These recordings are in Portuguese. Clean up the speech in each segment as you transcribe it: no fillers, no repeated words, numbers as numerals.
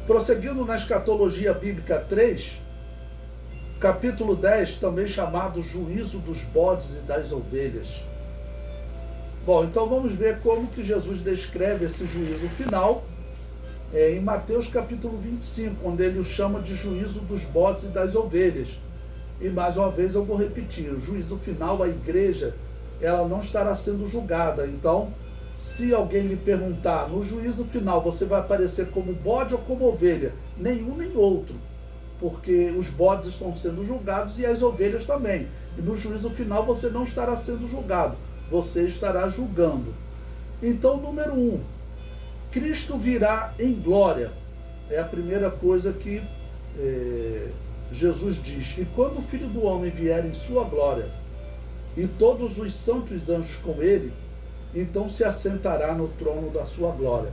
Prosseguindo na escatologia bíblica 3, capítulo 10, também chamado Juízo dos bodes e das ovelhas. Bom, então vamos ver como que Jesus descreve esse juízo final em Mateus capítulo 25, onde ele o chama de juízo dos bodes e das ovelhas. E mais uma vez eu vou repetir, o juízo final, a igreja, ela não estará sendo julgada. Então, se alguém lhe perguntar, no juízo final você vai aparecer como bode ou como ovelha? Nenhum nem outro, porque os bodes estão sendo julgados e as ovelhas também. E no juízo final você não estará sendo julgado, você estará julgando. Então, número 1, Cristo virá em glória. É a primeira coisa que Jesus diz. E quando o Filho do Homem vier em sua glória, e todos os santos anjos com ele, então se assentará no trono da sua glória.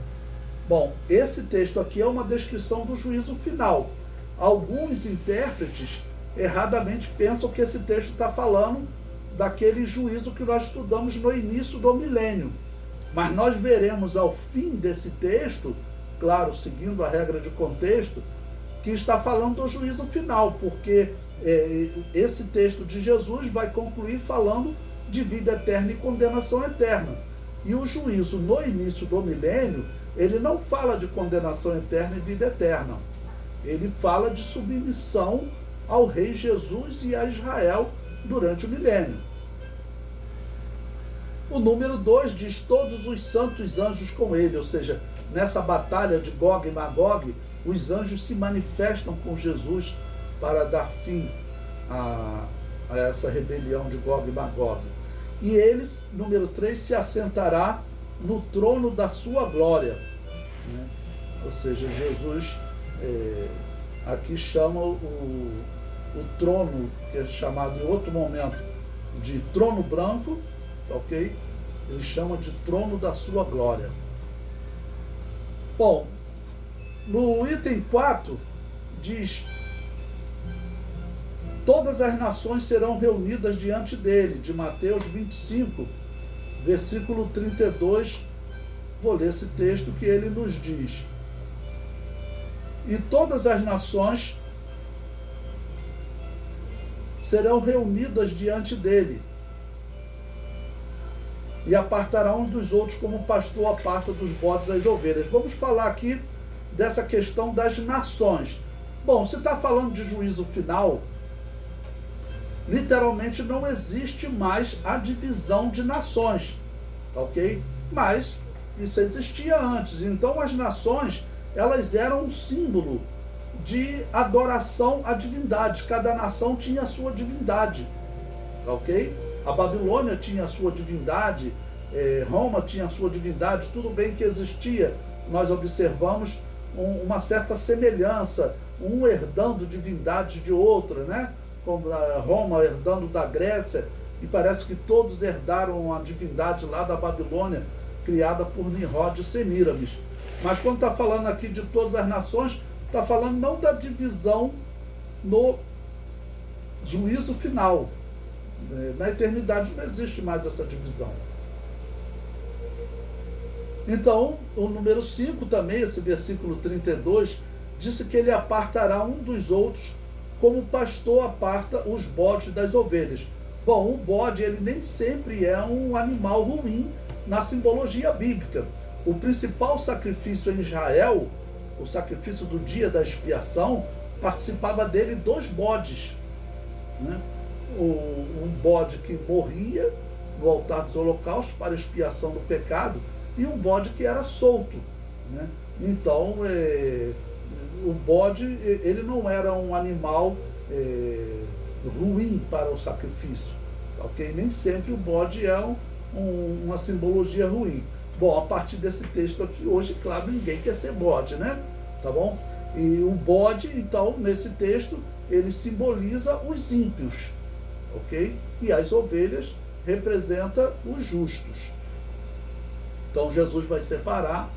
Bom, esse texto aqui é uma descrição do juízo final. Alguns intérpretes erradamente pensam que esse texto está falando daquele juízo que nós estudamos no início do milênio. Mas nós veremos ao fim desse texto, claro, seguindo a regra de contexto, que está falando do juízo final, porque esse texto de Jesus vai concluir falando de vida eterna e condenação eterna. E o juízo no início do milênio, ele não fala de condenação eterna e vida eterna. Ele fala de submissão ao Rei Jesus e a Israel durante o milênio. O número 2 diz todos os santos anjos com ele, ou seja, nessa batalha de Gog e Magog, os anjos se manifestam com Jesus para dar fim a essa rebelião de Gog e Magog. E eles, número 3, se assentará no trono da sua glória. Né? Ou seja, Jesus aqui chama o trono, que é chamado em outro momento de trono branco, ok? Ele chama de trono da sua glória. Bom, no item 4 diz: todas as nações serão reunidas diante dele, de Mateus 25, versículo 32. Vou ler esse texto que ele nos diz: e todas as nações serão reunidas diante dele, e apartará uns dos outros como o pastor aparta dos bodes as ovelhas. Vamos falar aqui dessa questão das nações. Bom, se está falando de juízo final, literalmente não existe mais a divisão de nações, ok? Mas isso existia antes. Então as nações, elas eram um símbolo de adoração à divindade. Cada nação tinha a sua divindade, ok? A Babilônia tinha a sua divindade, Roma tinha a sua divindade. Tudo bem que existia, nós observamos uma certa semelhança, um herdando divindades de outra, né? Como a Roma herdando da Grécia, e parece que todos herdaram a divindade lá da Babilônia, criada por Nimrod e Semíramis. Mas quando está falando aqui de todas as nações, está falando não da divisão no juízo final. Na eternidade não existe mais essa divisão. Então, o número 5 também, esse versículo 32, disse que ele apartará um dos outros, como o pastor aparta os bodes das ovelhas. Bom, o bode, ele nem sempre é um animal ruim na simbologia bíblica. O principal sacrifício em Israel, o sacrifício do dia da expiação, participava dele 2 bodes, né? Um bode que morria no altar dos holocaustos para expiação do pecado, e um bode que era solto, né? Então, o bode, ele não era um animal ruim para o sacrifício, ok? Nem sempre o bode é uma simbologia ruim. Bom, a partir desse texto aqui, hoje, claro, ninguém quer ser bode, né? Tá bom? E o bode, então, nesse texto, ele simboliza os ímpios, ok? E as ovelhas representam os justos. Então, Jesus vai separar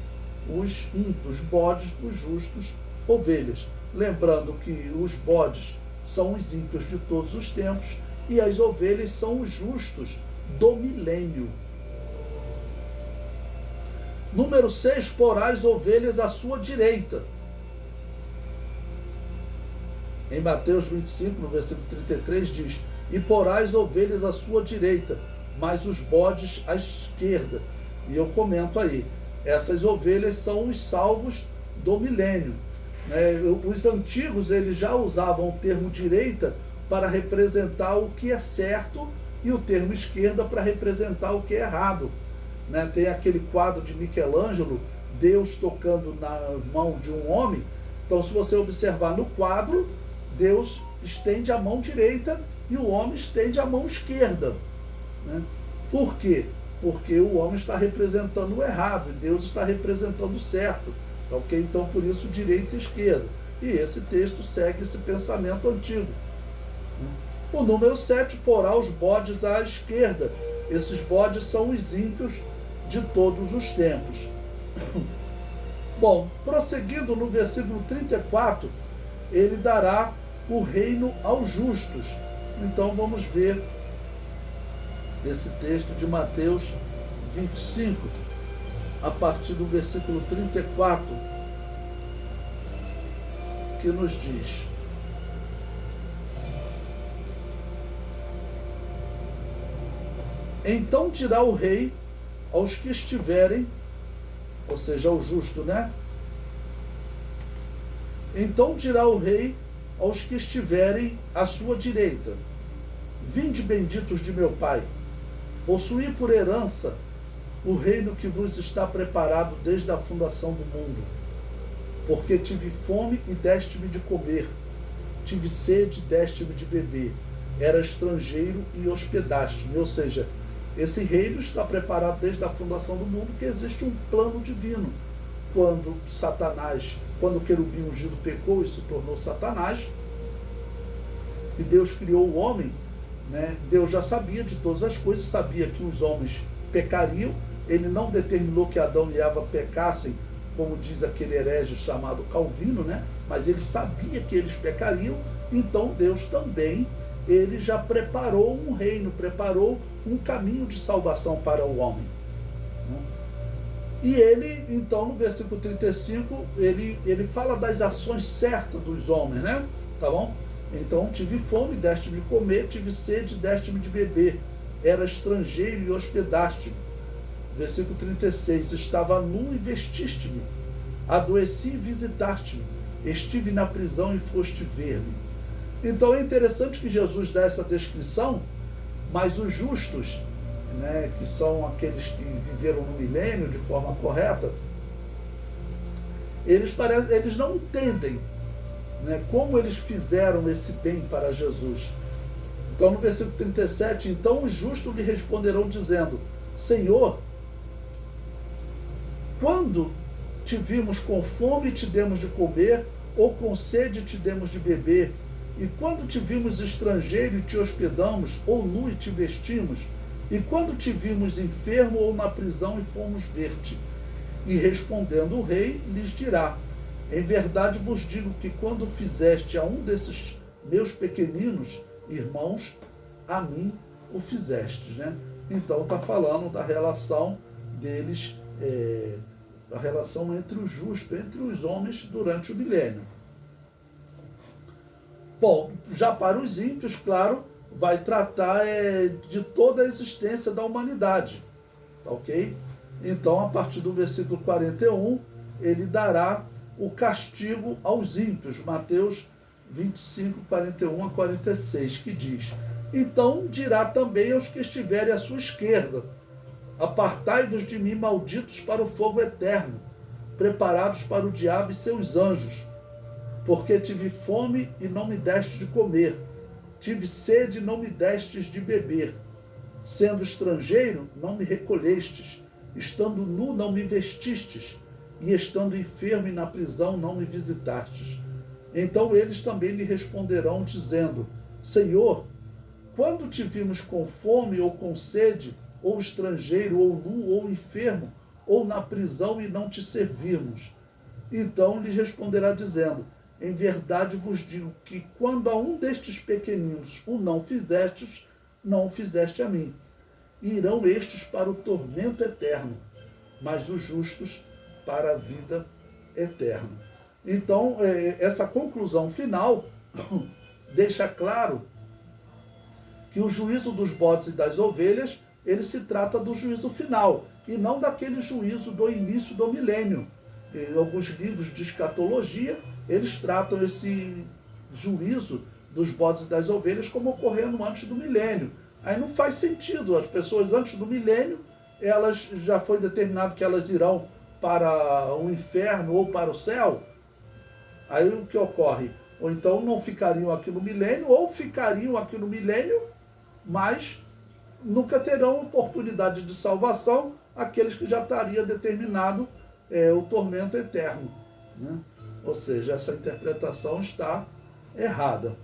os ímpios, bodes, dos justos, ovelhas. Lembrando que os bodes são os ímpios de todos os tempos e as ovelhas são os justos do milênio. Número 6, porá as ovelhas à sua direita Em Mateus 25, no versículo 33, diz: e porás ovelhas à sua direita, mas os bodes à esquerda. E eu comento aí, essas ovelhas são os salvos do milênio. Os antigos eles já usavam o termo direita para representar o que é certo e o termo esquerda para representar o que é errado. Tem aquele quadro de Michelangelo, Deus tocando na mão de um homem. Então, se você observar no quadro, Deus estende a mão direita e o homem estende a mão esquerda. Por quê? Porque o homem está representando o errado e Deus está representando o certo. Tá ok? Então, por isso, direita e esquerda. E esse texto segue esse pensamento antigo. O número 7, porá os bodes à esquerda. Esses bodes são os ímpios de todos os tempos. Bom, prosseguindo no versículo 34, ele dará o reino aos justos. Então vamos ver esse texto de Mateus 25, a partir do versículo 34, que nos diz: então dirá o rei aos que estiverem, ou seja, ao justo, Então dirá o rei aos que estiverem à sua direita: vinde benditos de meu Pai, possuí por herança o reino que vos está preparado desde a fundação do mundo. Porque tive fome e deste-me de comer, tive sede e deste-me de beber, era estrangeiro e hospedaste-me. Ou seja, esse reino está preparado desde a fundação do mundo, que existe um plano divino. Quando o querubim ungido pecou e se tornou Satanás, e Deus criou o homem, Deus já sabia de todas as coisas, sabia que os homens pecariam. Ele não determinou que Adão e Eva pecassem, como diz aquele herege chamado Calvino, mas ele sabia que eles pecariam. Então Deus também, ele já preparou um reino, preparou um caminho de salvação para o homem. E ele, então, no versículo 35, ele fala das ações certas dos homens, Tá bom? Então, tive fome, deste-me de comer, tive sede, deste-me de beber, era estrangeiro e hospedaste-me. Versículo 36, estava nu e vestiste-me, adoeci e visitaste-me, estive na prisão e foste ver-me. Então é interessante que Jesus dá essa descrição, mas os justos, que são aqueles que viveram no milênio de forma correta, eles não entendem como eles fizeram esse bem para Jesus. Então no versículo 37, então os justos lhe responderão dizendo: Senhor, quando te vimos com fome e te demos de comer, ou com sede e te demos de beber? E quando te vimos estrangeiro e te hospedamos, ou nu e te vestimos? E quando te vimos enfermo ou na prisão e fomos ver-te? E respondendo o rei, lhes dirá: em verdade vos digo que quando fizeste a um desses meus pequeninos irmãos, a mim o fizeste. Então está falando da relação deles, a relação entre o justo, entre os homens durante o milênio. Bom, já para os ímpios, claro, vai tratar de toda a existência da humanidade, tá ok? Então, a partir do versículo 41, ele dará o castigo aos ímpios, Mateus 25, 41 a 46, que diz: então dirá também aos que estiverem à sua esquerda: apartai-vos de mim, malditos, para o fogo eterno, preparados para o diabo e seus anjos. Porque tive fome e não me deste de comer, tive sede e não me destes de beber, sendo estrangeiro, não me recolhestes, estando nu, não me vestistes, e estando enfermo e na prisão, não me visitastes. Então eles também lhe responderão, dizendo: Senhor, quando te vimos com fome ou com sede, ou estrangeiro, ou nu, ou enfermo, ou na prisão e não te servirmos? Então lhes responderá dizendo: em verdade vos digo que quando a um destes pequeninos o não fizestes, não o fizeste a mim. E irão estes para o tormento eterno, mas os justos para a vida eterna. Então, essa conclusão final deixa claro que o juízo dos bodes e das ovelhas, ele se trata do juízo final, e não daquele juízo do início do milênio. Em alguns livros de escatologia, eles tratam esse juízo dos bodes e das ovelhas como ocorrendo antes do milênio. Aí não faz sentido. As pessoas antes do milênio, elas já foi determinado que elas irão para o inferno ou para o céu. Aí o que ocorre? Ou então não ficariam aqui no milênio, ou ficariam aqui no milênio, mas nunca terão oportunidade de salvação aqueles que já estaria determinado o tormento eterno, né? Ou seja, essa interpretação está errada.